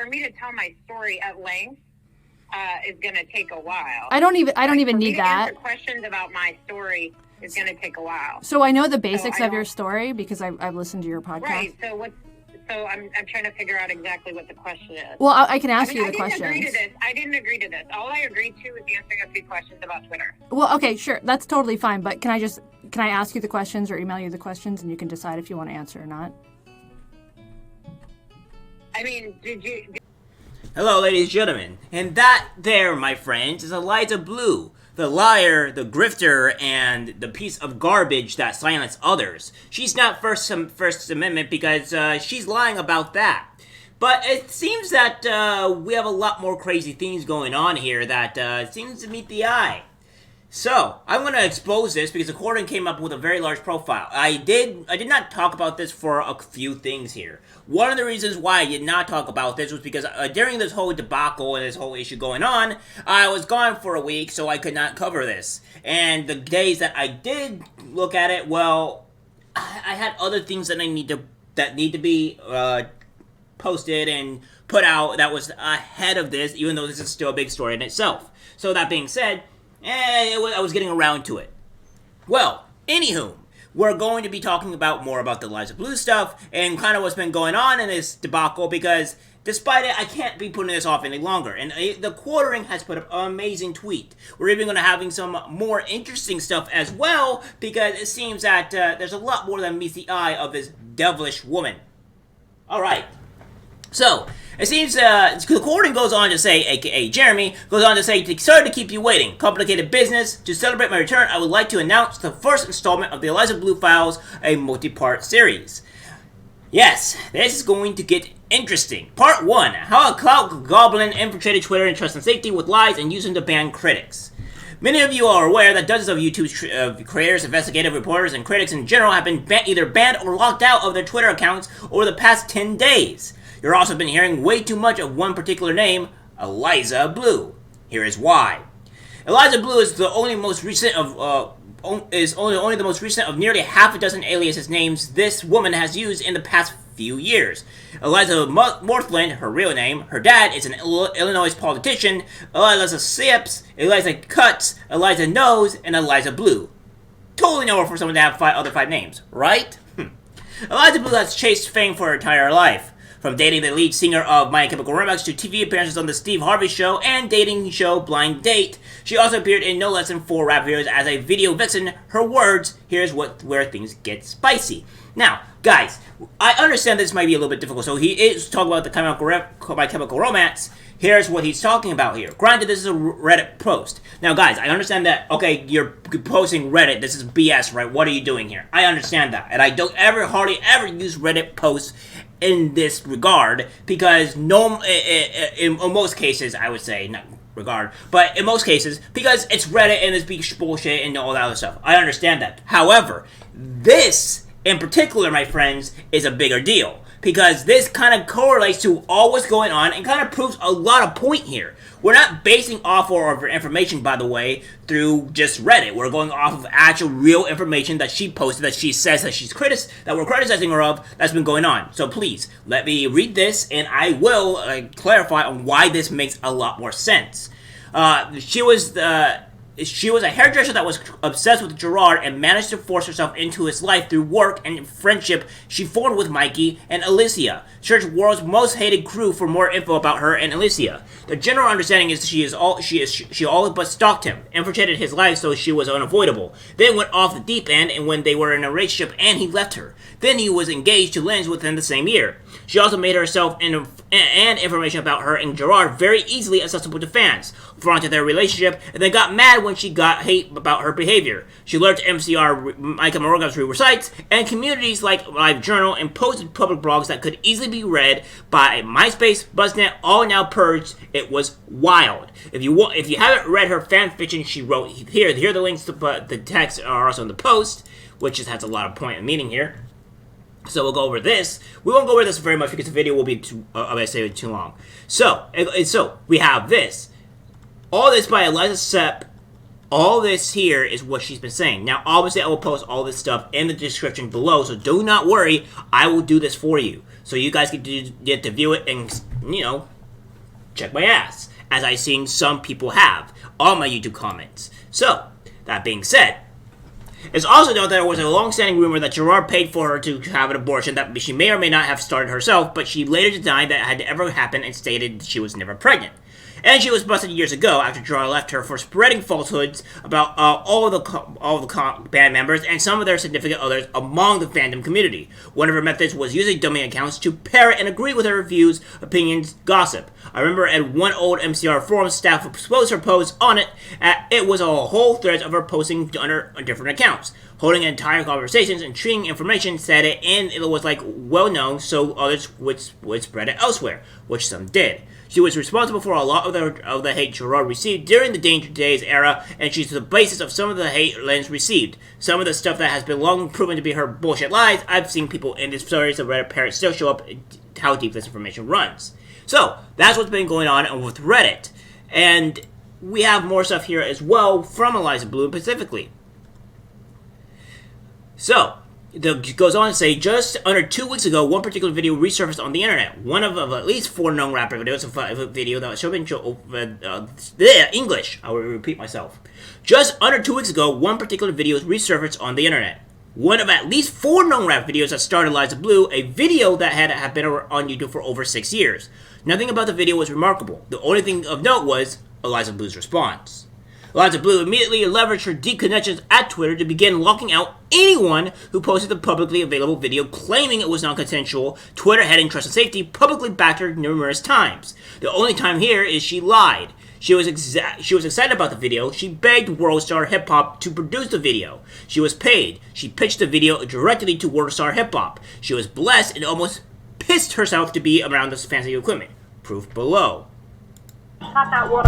me to tell my story at length is going to take a while. I don't even need that. Answer questions about my story is going to take a while. So I know the basics of your story because I've listened to your podcast. Right. So I'm trying to figure out exactly what the question is. Well, I can ask you the questions. I didn't agree to this. All I agreed to was answering a few questions about Twitter. Well, okay, sure. That's totally fine. But can I ask you the questions or email you the questions and you can decide if you want to answer or not? I mean, did you... Hello, ladies and gentlemen. And that there, my friends, is Eliza Bleu, the liar, the grifter, and the piece of garbage that silenced others. She's not First Amendment because she's lying about that. But it seems that we have a lot more crazy things going on here that seems to meet the eye. So, I'm going to expose this because the According came up with a very large profile. I did not talk about this for a few things here. One of the reasons why I did not talk about this was because during this whole debacle and this whole issue going on, I was gone for a week, so I could not cover this. And the days that I did look at it, well, I had other things that need to be posted and put out that was ahead of this, even though this is still a big story in itself. So that being said, I was getting around to it. Well, anywho, we're going to be talking more about the Eliza Bleu stuff and kind of what's been going on in this debacle because despite it, I can't be putting this off any longer. And the Quartering has put up an amazing tweet. We're even going to having some more interesting stuff as well because it seems that there's a lot more than meets the eye of this devilish woman. Alright. So, it seems the According goes on to say, aka Jeremy, goes on to say, sorry to keep you waiting. Complicated business. To celebrate my return, I would like to announce the first installment of the Eliza Bleu Files, a multi-part series. Yes, this is going to get interesting. Part 1. How a cloud goblin infiltrated Twitter and trust and safety with lies and using to ban critics. Many of you are aware that dozens of YouTube creators, investigative reporters, and critics in general have been either banned or locked out of their Twitter accounts over the past 10 days. You've also been hearing way too much of one particular name, Eliza Bleu. Here is why. Eliza Bleu is the only most recent of only the most recent of nearly half a dozen aliases names this woman has used in the past few years. Eliza Morthland, her real name, her dad is an Illinois politician, Eliza Sips, Eliza Cuts, Eliza Knows, and Eliza Bleu. Totally normal for someone to have other five names, right? Eliza Bleu has chased fame for her entire life. From dating the lead singer of My Chemical Romance to TV appearances on The Steve Harvey Show and dating show Blind Date, she also appeared in no less than 4 rap videos as a video vixen. Her words, here's where things get spicy. Now, guys, I understand this might be a little bit difficult, so he is talking about My Chemical Romance. Here's what he's talking about here. Granted, this is a Reddit post. Now, guys, I understand that, okay, you're posting Reddit, this is BS, right? What are you doing here? I understand that, and I don't hardly ever use Reddit posts in this regard, because in most cases, I would say, not regard, but in most cases, because it's Reddit and it's bullshit and all that other stuff. I understand that. However, this, in particular, my friends, is a bigger deal, because this kind of correlates to all what's going on and kind of proves a lot of point here. We're not basing off of our information, by the way, through just Reddit. We're going off of actual real information that she posted, that she says that we're criticizing her of, that's been going on. So please, let me read this, and I will clarify on why this makes a lot more sense. She was a hairdresser that was obsessed with Gerard and managed to force herself into his life through work and friendship she formed with Mikey and Alicia. Search world's most hated crew for more info about her and Alicia. The general understanding is she all but stalked him, infiltrated his life so she was unavoidable, then went off the deep end and when they were in a relationship and he left her. Then he was engaged to Lens within the same year. She also made herself and information about her and Gerard very easily accessible to fans, fronted their relationship, and then got mad when she got hate about her behavior. She lurked MCR, My Chemical Romance sites, and communities like LiveJournal and posted public blogs that could easily be read by MySpace, BuzzNet, all now purged. It was wild. If you haven't read her fan fiction she wrote, here are the links to the text are also in the post, which just has a lot of point and meaning here. So we'll go over this. We won't go over this very much because the video will be too long. So we have this. All this by Eliza Sepp. All this here is what she's been saying. Now, obviously, I will post all this stuff in the description below, so do not worry. I will do this for you. So you guys get to view it and, check my ass, as I've seen some people have on my YouTube comments. So, that being said, it's also known that there was a long-standing rumor that Gerard paid for her to have an abortion that she may or may not have started herself, but she later denied that had ever happened and stated she was never pregnant. And she was busted years ago after Gerard left her for spreading falsehoods about all the band members and some of their significant others among the fandom community. One of her methods was using dummy accounts to parrot and agree with her views, opinions, gossip. I remember at one old MCR forum, staff exposed her posts on it. It was a whole thread of her posting under different accounts, holding entire conversations and treating information, said it, and it was like well known, so others would spread it elsewhere, which some did. She was responsible for a lot of the hate Gerard received during the Danger Days era, and she's the basis of some of the hate Lenz received. Some of the stuff that has been long proven to be her bullshit lies, I've seen people in this stories of Reddit parents still show up how deep this information runs. So, that's what's been going on with Reddit. And we have more stuff here as well from Eliza Bleu specifically. So, it goes on to say, just under 2 weeks ago, one particular video resurfaced on the internet. One of at least 4 known rapper videos, a video that was shown in English. I will repeat myself. Just under 2 weeks ago, one particular video resurfaced on the internet. One of at least 4 known rap videos that starred Eliza Bleu, a video that had been on YouTube for over 6 years. Nothing about the video was remarkable. The only thing of note was Eliza Bleu's response. Eliza Bleu immediately leveraged her deep connections at Twitter to begin locking out anyone who posted the publicly available video claiming it was non-consensual. Twitter, head in Trust and Safety, publicly backed her numerous times. The only time here is she lied. She was excited about the video. She begged Worldstar Hip Hop to produce the video. She was paid. She pitched the video directly to Worldstar Hip Hop. She was blessed and almost pissed herself to be around this fancy equipment. Proof below. Not that one.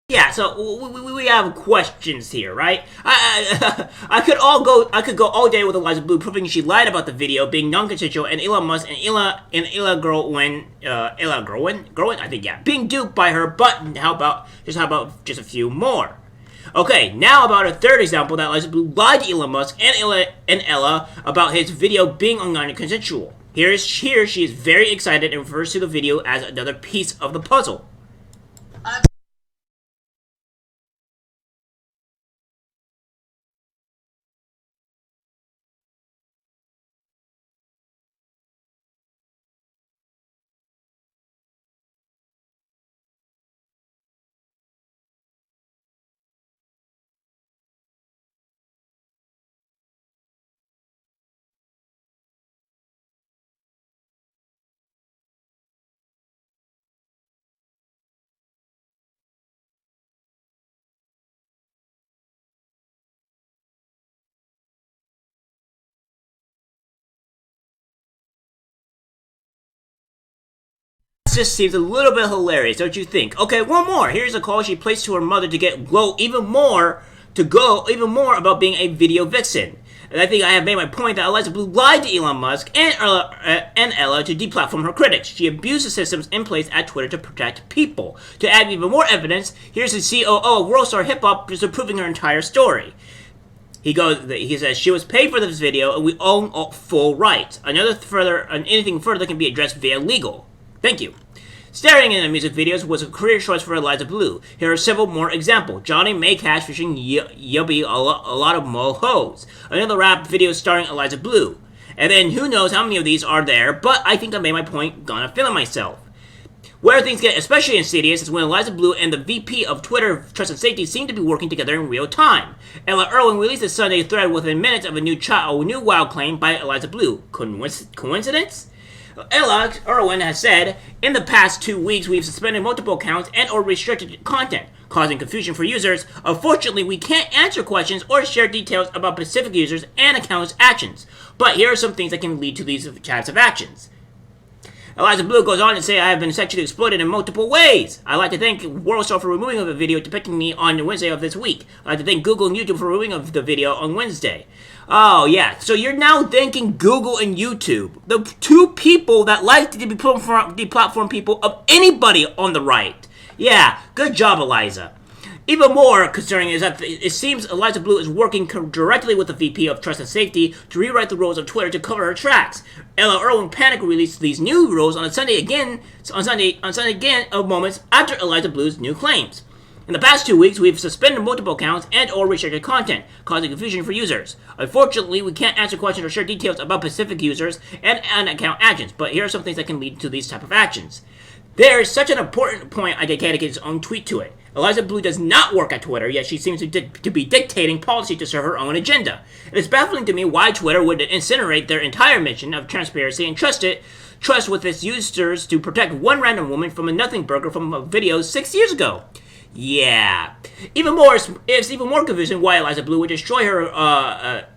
Yeah, so we have questions here, right? I could go all day with Eliza Bleu proving she lied about the video being non-consensual, and Elon Musk and Ella Irwin, I think, yeah, being duped by her. But how about just a few more? Okay, now about a third example that Eliza Bleu lied to Elon Musk and Ella about his video being non-consensual. Here she is very excited and refers to the video as another piece of the puzzle. Just seems a little bit hilarious, don't you think? Okay, one more. Here's a call she placed to her mother to go even more about being a video vixen. And I think I have made my point that Eliza Bleu lied to Elon Musk and Ella to deplatform her critics. She abused the systems in place at Twitter to protect people. To add even more evidence, here's the COO of Worldstar Hip Hop disapproving her entire story. He says, she was paid for this video and we own full rights. Anything further can be addressed via legal. Thank you. Starring in the music videos was a career choice for Eliza Bleu. Here are several more examples. Johnny May Cash featuring Yubby, a lot of Mo Hoes. Another rap video starring Eliza Bleu. And then who knows how many of these are there, but I think I made my point, gonna feeling myself. Where things get especially insidious is when Eliza Bleu and the VP of Twitter Trust and Safety seem to be working together in real time. Ella Irwin released a Sunday thread within minutes of a new wild claim by Eliza Bleu. Coincidence? Ella Irwin has said, in the past 2 weeks we've suspended multiple accounts and or restricted content, causing confusion for users. Unfortunately, we can't answer questions or share details about specific users and accounts' actions. But here are some things that can lead to these types of actions. Eliza Bleu goes on to say, I have been sexually exploited in multiple ways. I'd like to thank World Star for removing of the video depicting me on Wednesday of this week. I'd like to thank Google and YouTube for removing of the video on Wednesday. Oh, yeah. So you're now thanking Google and YouTube, the two people that like to deplatform people of anybody on the right. Yeah, good job, Eliza. Even more concerning is that it seems Eliza Bleu is working directly with the VP of Trust and Safety to rewrite the rules of Twitter to cover her tracks. Ella Irwin panic released these new rules on Sunday again, moments after Eliza Bleu's new claims. In the past 2 weeks, we've suspended multiple accounts and/or restricted content, causing confusion for users. Unfortunately, we can't answer questions or share details about specific users and account actions, but here are some things that can lead to these type of actions. There is such an important point I dedicated its own tweet to it. Eliza Bleu does not work at Twitter, yet she seems to be dictating policy to serve her own agenda. It is baffling to me why Twitter would incinerate their entire mission of transparency and trust with its users to protect one random woman from a nothing burger from a video 6 years ago. Yeah. It's even more confusing why Eliza Bleu would destroy her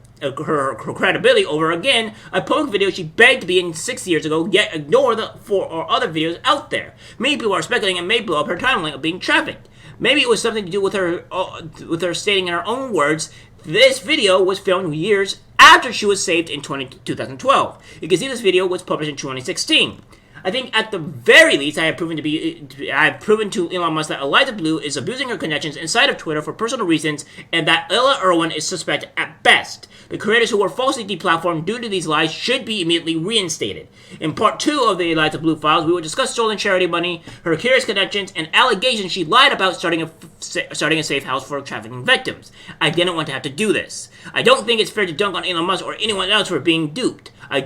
credibility over again a public video she begged to be in 6 years ago, yet ignore the 4 or other videos out there. Many people are speculating it may blow up her timeline of being trafficked. Maybe it was something to do with her stating in her own words, this video was filmed years after she was saved in 2012. You can see this video was published in 2016. I think at the very least, I have proven to Elon Musk that Eliza Bleu is abusing her connections inside of Twitter for personal reasons, and that Ella Irwin is suspect at best. The creators who were falsely deplatformed due to these lies should be immediately reinstated. In part 2 of the Eliza Bleu files, we will discuss stolen charity money, her curious connections, and allegations she lied about starting a safe house for trafficking victims. I didn't want to have to do this. I don't think it's fair to dunk on Elon Musk or anyone else for being duped. I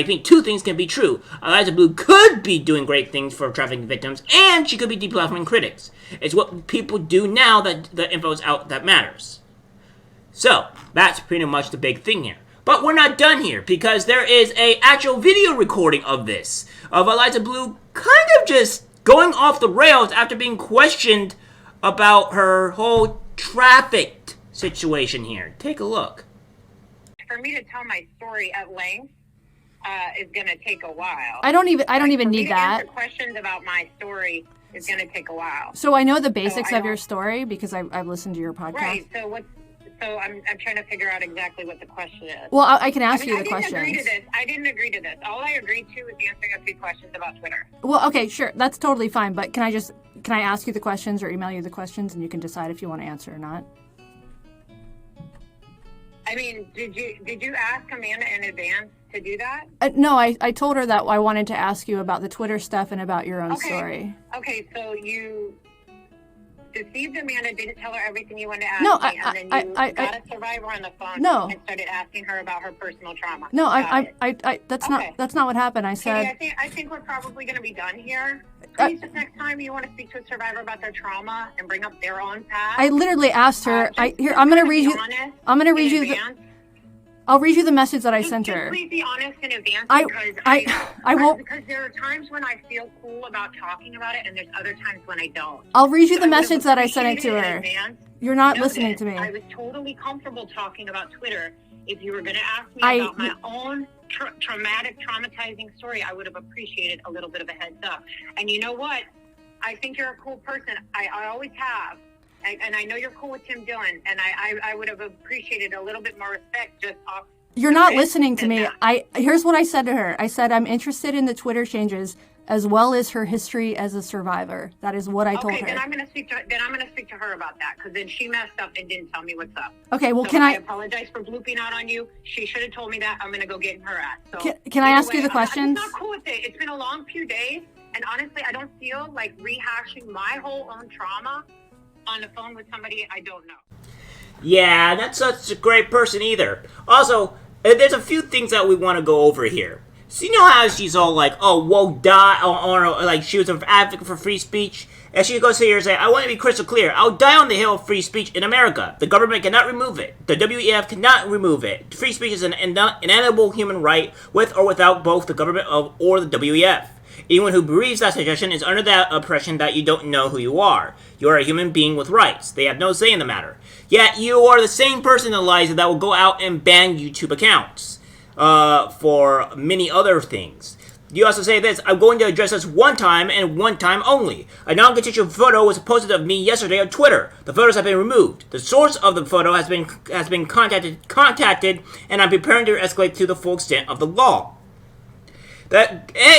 think 2 things can be true. Eliza Bleu could be doing great things for trafficking victims, and she could be deplatforming critics. It's what people do now that the info is out that matters. So, that's pretty much the big thing here. But we're not done here, because there is a actual video recording of this, of Eliza Bleu kind of just going off the rails after being questioned about her whole trafficked situation here. Take a look. For me to tell my story at length is going to take a while. I don't even need that. Answer questions about my story is going to take a while. So I know the basics of your story because I've listened to your podcast. Right. So I'm trying to figure out exactly what the question is. Well, I can ask you the questions. I didn't agree to this. All I agreed to was answering a few questions about Twitter. Well, okay, sure. That's totally fine. But can I ask you the questions or email you the questions and you can decide if you want to answer or not? I mean, did you ask Amanda in advance to do that? No, I told her that I wanted to ask you about the Twitter stuff and about your own story. Okay, so you deceived Amanda, didn't tell her everything you wanted to ask me, and then you got a survivor on the phone and started asking her about her personal trauma. No, that's not what happened. I said... Okay, I think we're probably going to be done here. Please, just next time you want to speak to a survivor about their trauma and bring up their own past. I literally asked her... I'm going to read you... I'll read you the message that I sent her. Please be honest in advance I won't. Because there are times when I feel cool about talking about it, and there's other times when I don't. I'll read you the message that I sent it to her. You're not listening to me. I was totally comfortable talking about Twitter. If you were going to ask me about my own traumatizing story, I would have appreciated a little bit of a heads up. And you know what? I think you're a cool person. I always have. And I know you're cool with Tim Dillon, and I would have appreciated a little bit more respect just off. You're not listening to me. Here's what I said to her. I said I'm interested in the Twitter changes as well as her history as a survivor. That is what I told her. Okay, then I'm going to speak to her about that, because then she messed up and didn't tell me what's up. Okay, well, I apologize for blooping out on you. She should have told me that. I'm going to go get in her ass. So can I ask you the questions? I'm not cool with it. It's been a long few days, and honestly, I don't feel like rehashing my whole own trauma on the phone with somebody I don't know. Yeah, that's such a great person either. Also, there's a few things that we want to go over here. So you know how she's all like, oh, woke die, or like she was an advocate for free speech? And she goes here and says, I want to be crystal clear. I'll die on the hill of free speech in America. The government cannot remove it. The WEF cannot remove it. Free speech is an inalienable human right with or without both the government or the WEF. Anyone who believes that suggestion is under that oppression that you don't know who you are. You are a human being with rights. They have no say in the matter. Yet you are the same person, Eliza, that will go out and ban YouTube accounts for many other things. You also say this, I'm going to address this one time and one time only. A non-contextual photo was posted of me yesterday on Twitter. The photos have been removed. The source of the photo has been contacted, and I'm preparing to escalate to the full extent of the law.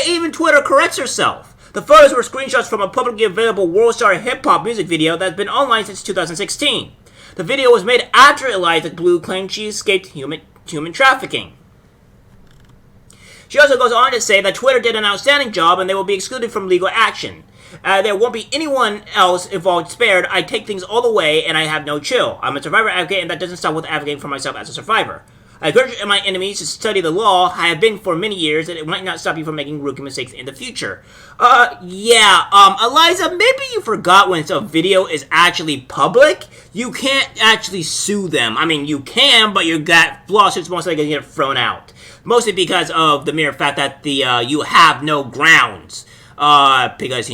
Even Twitter corrects herself. The photos were screenshots from a publicly available world star hip-hop music video that's been online since 2016. The video was made after Eliza Bleu claimed she escaped human trafficking. She also goes on to say that Twitter did an outstanding job and they will be excluded from legal action. There won't be anyone else involved spared. I take things all the way and I have no chill. I'm a survivor advocate and that doesn't stop with advocating for myself as a survivor. I encourage my enemies to study the law. I have been for many years and it might not stop you from making rookie mistakes in the future. Eliza, maybe you forgot when a video is actually public, you can't actually sue them. I mean, you can, but your lawsuit's most likely going to get thrown out. Mostly because of the mere fact that you have no grounds, because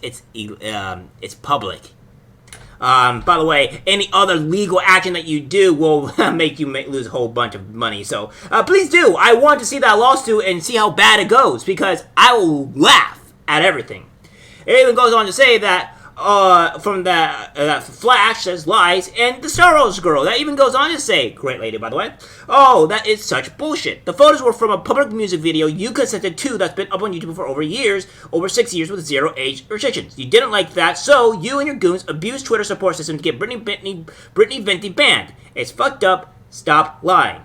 it's public. By the way, any other legal action that you do will make you lose a whole bunch of money. So please do. I want to see that lawsuit and see how bad it goes because I will laugh at everything. It even goes on to say that. From that Flash says lies, and the Star Wars girl, that even goes on to say, great lady by the way, oh, that is such bullshit. The photos were from a public music video you consented to that's been up on YouTube for over 6 years with 0 age restrictions. You didn't like that, so you and your goons abused Twitter support system to get Brittany Venti banned. It's fucked up, stop lying.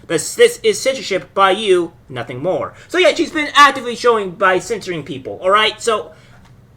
This is censorship by you, nothing more. So yeah, she's been actively showing by censoring people, alright? So,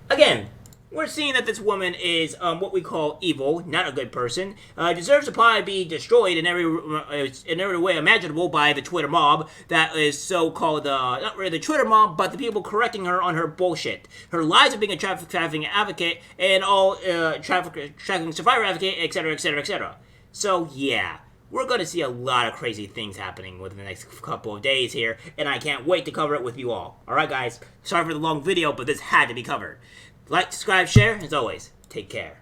again, we're seeing that this woman is what we call evil, not a good person. Deserves to probably be destroyed in every way imaginable by the Twitter mob that is so-called, not really the Twitter mob, but the people correcting her on her bullshit. Her lies of being a trafficking advocate and all trafficking survivor advocate, etc., etc., etc. So, yeah. We're going to see a lot of crazy things happening within the next couple of days here, and I can't wait to cover it with you all. Alright, guys? Sorry for the long video, but this had to be covered. Like, subscribe, share, as always, take care.